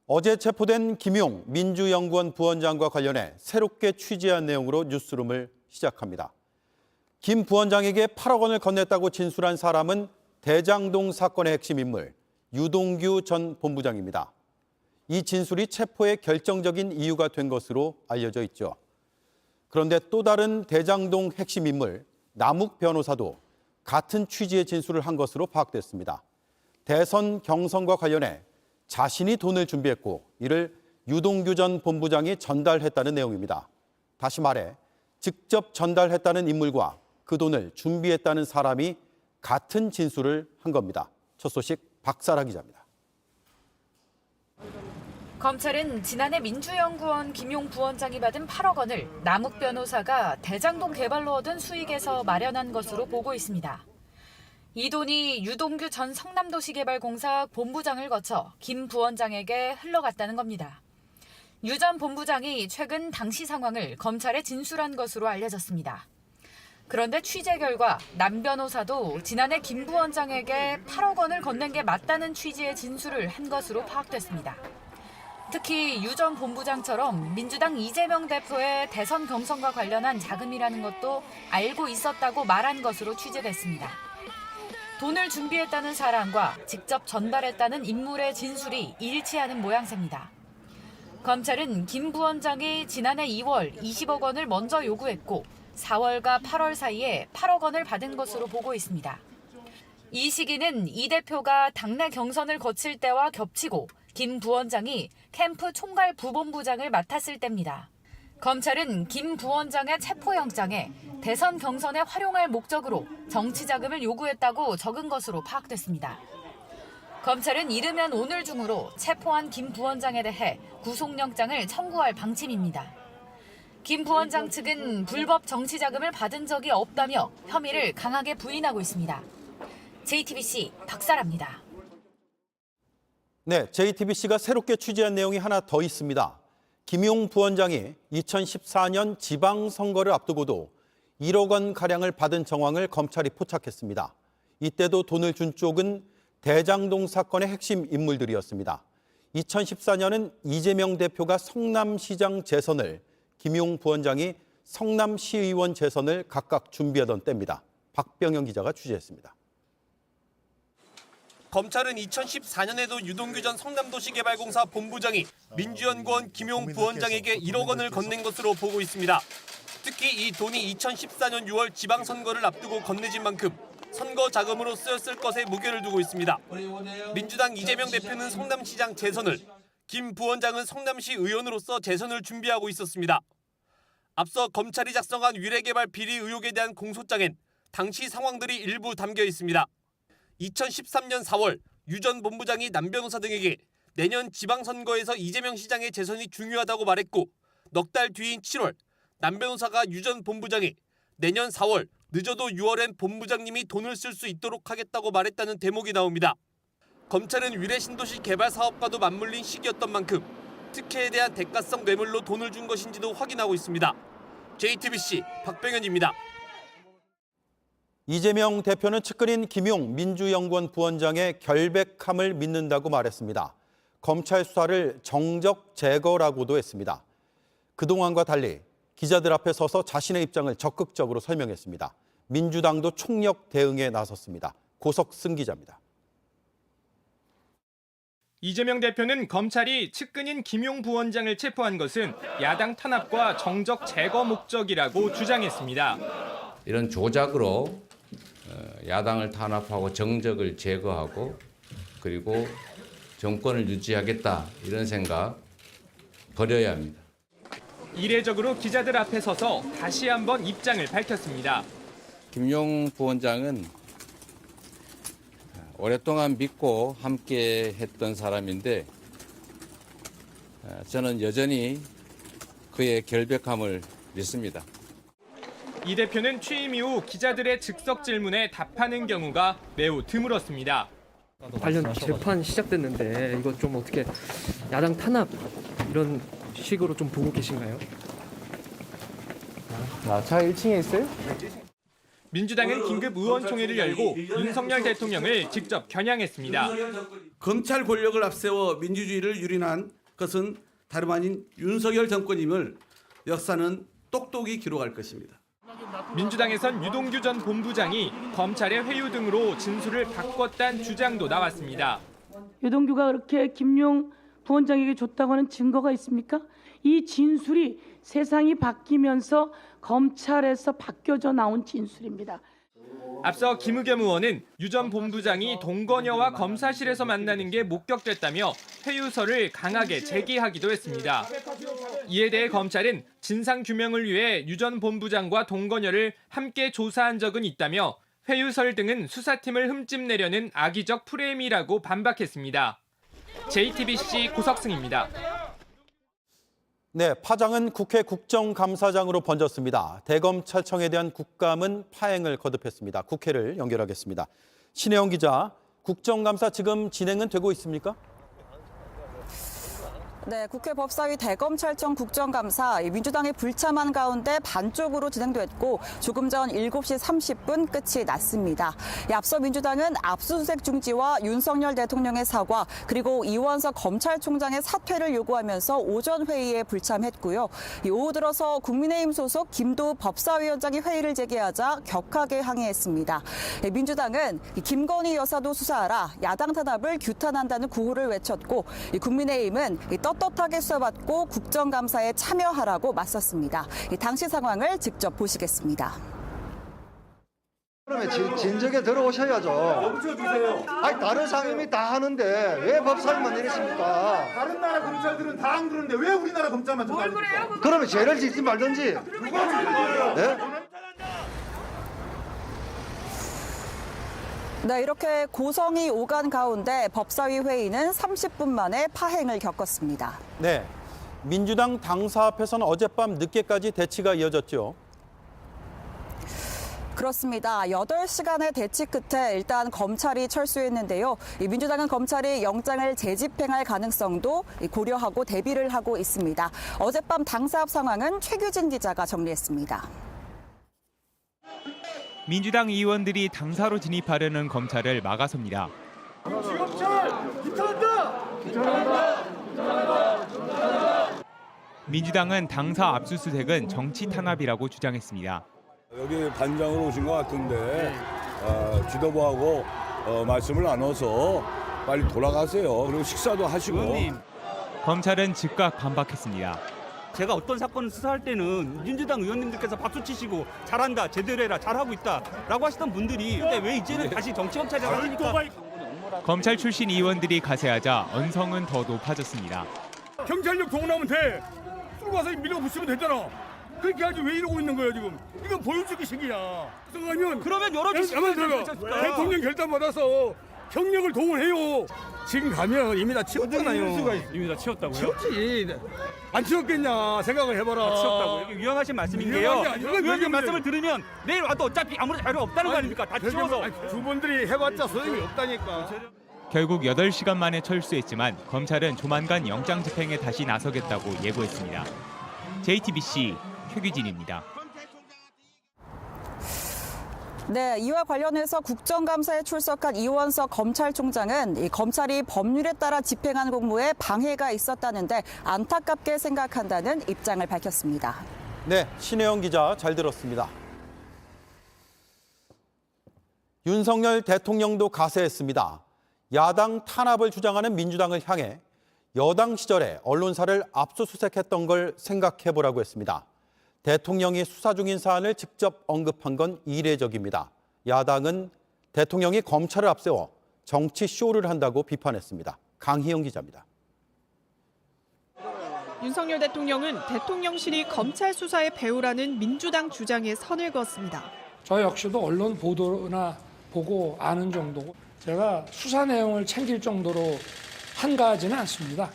어제 체포된 김용 민주연구원 부원장과 관련해 새롭게 취재한 내용으로 뉴스룸을 시작합니다. 김 부원장에게 8억 원을 건넸다고 진술한 사람은 대장동 사건의 핵심 인물 유동규 전 본부장입니다. 이 진술이 체포의 결정적인 이유가 된 것으로 알려져 있죠. 그런데 또 다른 대장동 핵심 인물 남욱 변호사도 같은 취지의 진술을 한 것으로 파악됐습니다. 대선 경선과 관련해 자신이 돈을 준비했고 이를 유동규 전 본부장이 전달했다는 내용입니다. 다시 말해 직접 전달했다는 인물과 그 돈을 준비했다는 사람이 같은 진술을 한 겁니다. 첫 소식 박사라 기자입니다. 검찰은 지난해 민주연구원 김용 부원장이 받은 8억 원을 남욱 변호사가 대장동 개발로 얻은 수익에서 마련한 것으로 보고 있습니다. 이 돈이 유동규 전 성남도시개발공사 본부장을 거쳐 김 부원장에게 흘러갔다는 겁니다. 유 전 본부장이 최근 당시 상황을 검찰에 진술한 것으로 알려졌습니다. 그런데 취재 결과 남 변호사도 지난해 김 부원장에게 8억 원을 건넨 게 맞다는 취지의 진술을 한 것으로 파악됐습니다. 특히 유 전 본부장처럼 민주당 이재명 대표의 대선 경선과 관련한 자금이라는 것도 알고 있었다고 말한 것으로 취재됐습니다. 돈을 준비했다는 사람과 직접 전달했다는 인물의 진술이 일치하는 모양새입니다. 검찰은 김 부원장이 지난해 2월 20억 원을 먼저 요구했고 4월과 8월 사이에 8억 원을 받은 것으로 보고 있습니다. 이 시기는 이 대표가 당내 경선을 거칠 때와 겹치고 김 부원장이 캠프 총괄 부본부장을 맡았을 때입니다. 검찰은 김 부원장의 체포영장에 대선 경선에 활용할 목적으로 정치 자금을 요구했다고 적은 것으로 파악됐습니다. 검찰은 이르면 오늘 중으로 체포한 김 부원장에 대해 구속영장을 청구할 방침입니다. 김 부원장 측은 불법 정치 자금을 받은 적이 없다며 혐의를 강하게 부인하고 있습니다. JTBC 박사라입니다. 네, JTBC가 새롭게 취재한 내용이 하나 더 있습니다. 김용 부원장이 2014년 지방선거를 앞두고도 1억 원가량을 받은 정황을 검찰이 포착했습니다. 이때도 돈을 준 쪽은 대장동 사건의 핵심 인물들이었습니다. 2014년은 이재명 대표가 성남시장 재선을, 김용 부원장이 성남시의원 재선을 각각 준비하던 때입니다. 박병영 기자가 취재했습니다. 검찰은 2014년에도 유동규 전 성남도시개발공사 본부장이 민주연구원 김용 부원장에게 1억 원을 건넨 것으로 보고 있습니다. 특히 이 돈이 2014년 6월 지방선거를 앞두고 건네진 만큼 선거 자금으로 쓰였을 것에 무게를 두고 있습니다. 민주당 이재명 대표는 성남시장 재선을, 김 부원장은 성남시 의원으로서 재선을 준비하고 있었습니다. 앞서 검찰이 작성한 위례개발 비리 의혹에 대한 공소장엔 당시 상황들이 일부 담겨 있습니다. 2013년 4월 유 전 본부장이 남 변호사 등에게 내년 지방선거에서 이재명 시장의 재선이 중요하다고 말했고 넉 달 뒤인 7월 남 변호사가 유 전 본부장이 내년 4월 늦어도 6월엔 본부장님이 돈을 쓸 수 있도록 하겠다고 말했다는 대목이 나옵니다. 검찰은 위례 신도시 개발 사업과도 맞물린 시기였던 만큼 특혜에 대한 대가성 뇌물로 돈을 준 것인지도 확인하고 있습니다. JTBC 박병현입니다. 이재명 대표는 측근인 김용 민주연구원 부원장의 결백함을 믿는다고 말했습니다. 검찰 수사를 정적 제거라고도 했습니다. 그동안과 달리 기자들 앞에 서서 자신의 입장을 적극적으로 설명했습니다. 민주당도 총력 대응에 나섰습니다. 고석승 기자입니다. 이재명 대표는 검찰이 측근인 김용 부원장을 체포한 것은 야당 탄압과 정적 제거 목적이라고 주장했습니다. 이런 조작으로 야당을 탄압하고 정적을 제거하고 그리고 정권을 유지하겠다 이런 생각 버려야 합니다. 이례적으로 기자들 앞에 서서 다시 한번 입장을 밝혔습니다. 김용 부원장은 오랫동안 믿고 함께 했던 사람인데 저는 여전히 그의 결백함을 믿습니다. 이 대표는 취임 이후 기자들의 즉석 질문에 답하는 경우가 매우 드물었습니다. 관련 재판 시작됐는데 이거 좀 어떻게 야당 탄압 이런 식으로 좀 보고 계신가요? 차 1층에 있어요? 민주당은 긴급 의원총회를 열고 윤석열 대통령을 직접 겨냥했습니다. 검찰 권력을 앞세워 민주주의를 유린한 것은 다름 아닌 윤석열 정권임을 역사는 똑똑히 기록할 것입니다. 민주당에선 유동규 전 본부장이 검찰의 회유 등으로 진술을 바꿨다는 주장도 나왔습니다. 유동규가 그렇게 김용 부원장에게 줬다고 하는 증거가 있습니까? 이 진술이 세상이 바뀌면서 검찰에서 바뀌어져 나온 진술입니다. 앞서 김의겸 의원은 유 전 본부장이 동거녀와 검사실에서 만나는 게 목격됐다며 회유서를 강하게 제기하기도 했습니다. 이에 대해 검찰은 진상규명을 위해 유 전 본부장과 동거녀를 함께 조사한 적은 있다며 회유설 등은 수사팀을 흠집내려는 악의적 프레임이라고 반박했습니다. JTBC 고석승입니다. 네, 파장은 국회 국정감사장으로 번졌습니다. 대검찰청에 대한 국감은 파행을 거듭했습니다. 국회를 연결하겠습니다. 신혜영 기자, 국정감사 지금 진행은 되고 있습니까? 네, 국회 법사위 대검찰청 국정감사 민주당의 불참한 가운데 반쪽으로 진행됐고 조금 전 7시 30분 끝이 났습니다. 앞서 민주당은 압수수색 중지와 윤석열 대통령의 사과 그리고 이원석 검찰총장의 사퇴를 요구하면서 오전 회의에 불참했고요. 오후 들어서 국민의힘 소속 김도우 법사위원장이 회의를 재개하자 격하게 항의했습니다. 민주당은 김건희 여사도 수사하라, 야당 탄압을 규탄한다는 구호를 외쳤고 국민의힘은 떳떳하게 수사받고 국정감사에 참여하라고 맞섰습니다. 당시 상황을 직접 보시겠습니다. 그러면 진작에 들어오셔야죠. 멈춰주세요. 아니 다른 상임위 다 하는데 왜 법사위만 이랬습니까? 다른 나라 검찰들은 다 안 그러는데 왜 우리나라 검찰만 뭘 그래요? 그러면 죄를 짓지 말든지. 네? 네, 이렇게 고성이 오간 가운데 법사위 회의는 30분 만에 파행을 겪었습니다. 네, 민주당 당사 앞에서는 어젯밤 늦게까지 대치가 이어졌죠. 그렇습니다. 8시간의 대치 끝에 일단 검찰이 철수했는데요. 민주당은 검찰이 영장을 재집행할 가능성도 고려하고 대비를 하고 있습니다. 어젯밤 당사 앞 상황은 최규진 기자가 정리했습니다. 민주당 의원들이 당사로 진입하려는 검찰을 막아섭니다. 민주당은 당사 압수수색은 정치 탄압이라고 주장했습니다. 여기 반장으로 오신 것 같은데 지도부하고 말씀을 나눠서 빨리 돌아가세요. 그리고 식사도 하시고. 검찰은 즉각 반박했습니다. 제가 어떤 사건을 수사할 때는 민주당 의원님들께서 박수 치시고 잘한다, 제대로 해라, 잘하고 있다라고 하시던 분들이 근데 왜 이제는 다시 정치검찰이라고 하십니까? 검찰 출신 의원들이 가세하자 언성은 더 높아졌습니다. 경찰력 동원하면 돼. 술 와서 밀어붙이면 되잖아. 그렇게 하지 왜 이러고 있는 거야 지금? 이건 보여주기 식이야. 그러면 열어주시면 대통령 결단 받아서 경력을 동원해요. 지금 가면 이미 다 치웠잖아요. 이미 다 치웠다고요? 치웠지. 안 치웠겠냐 생각을 해봐라. 치웠다고. 이게 위험하신 말씀인데요. 위험한 말씀을 들으면 내일 와도 어차피 아무런 자료 없다는 거 아닙니까? 다 치워서. 두 분들이 해봤자 소용이 없다니까. 결국 8시간 만에 철수했지만 검찰은 조만간 영장 집행에 다시 나서겠다고 예고했습니다. JTBC 최규진입니다. 네, 이와 관련해서 국정감사에 출석한 이원석 검찰총장은 이 검찰이 법률에 따라 집행한 공무에 방해가 있었다는데 안타깝게 생각한다는 입장을 밝혔습니다. 네, 신혜영 기자 잘 들었습니다. 윤석열 대통령도 가세했습니다. 야당 탄압을 주장하는 민주당을 향해 여당 시절에 언론사를 압수수색했던 걸 생각해보라고 했습니다. 대통령이 수사 중인 사안을 직접 언급한 건 이례적입니다. 야당은 대통령이 검찰을 앞세워 정치 쇼를 한다고 비판했습니다. 강희영 기자입니다. 윤석열 대통령은 대통령실이 검찰 수사의 배후라는 민주당 주장에 선을 그었습니다. 저 역시도 언론 보도나 보고 아는 정도고 제가 수사 내용을 챙길 정도로 한가하지는 않습니다.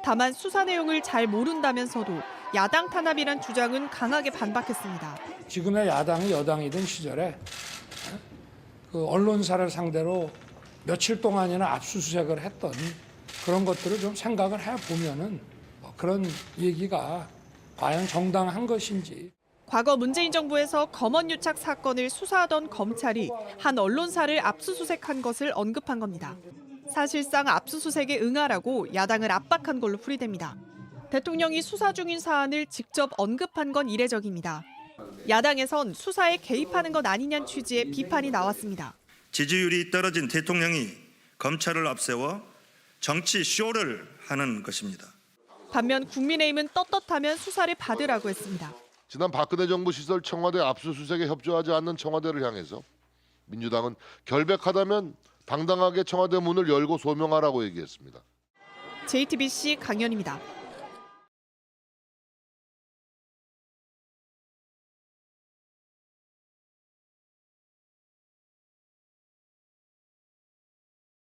다만 수사 내용을 잘 모른다면서도 야당 탄압이란 주장은 강하게 반박했습니다. 지금의 야당이 여당이던 시절에 그 언론사를 상대로 며칠 동안이나 압수수색을 했던 그런 것들을 좀 생각을 해보면은 그런 얘기가 과연 정당한 것인지. 과거 문재인 정부에서 검언 유착 사건을 수사하던 검찰이 한 언론사를 압수수색한 것을 언급한 겁니다. 사실상 압수수색에 응하라고 야당을 압박한 걸로 풀이됩니다. 대통령이 수사 중인 사안을 직접 언급한 건 이례적입니다. 야당에선 수사에 개입하는 것 아니냐는 취지의 비판이 나왔습니다. 지지율이 떨어진 대통령이 검찰을 앞세워 정치 쇼를 하는 것입니다. 반면 국민의힘은 떳떳하면 수사를 받으라고 했습니다. 지난 박근혜 정부 시절 청와대 압수수색에 협조하지 않는 청와대를 향해서 민주당은 결백하다면 당당하게 청와대 문을 열고 소명하라고 얘기했습니다. JTBC 강연입니다.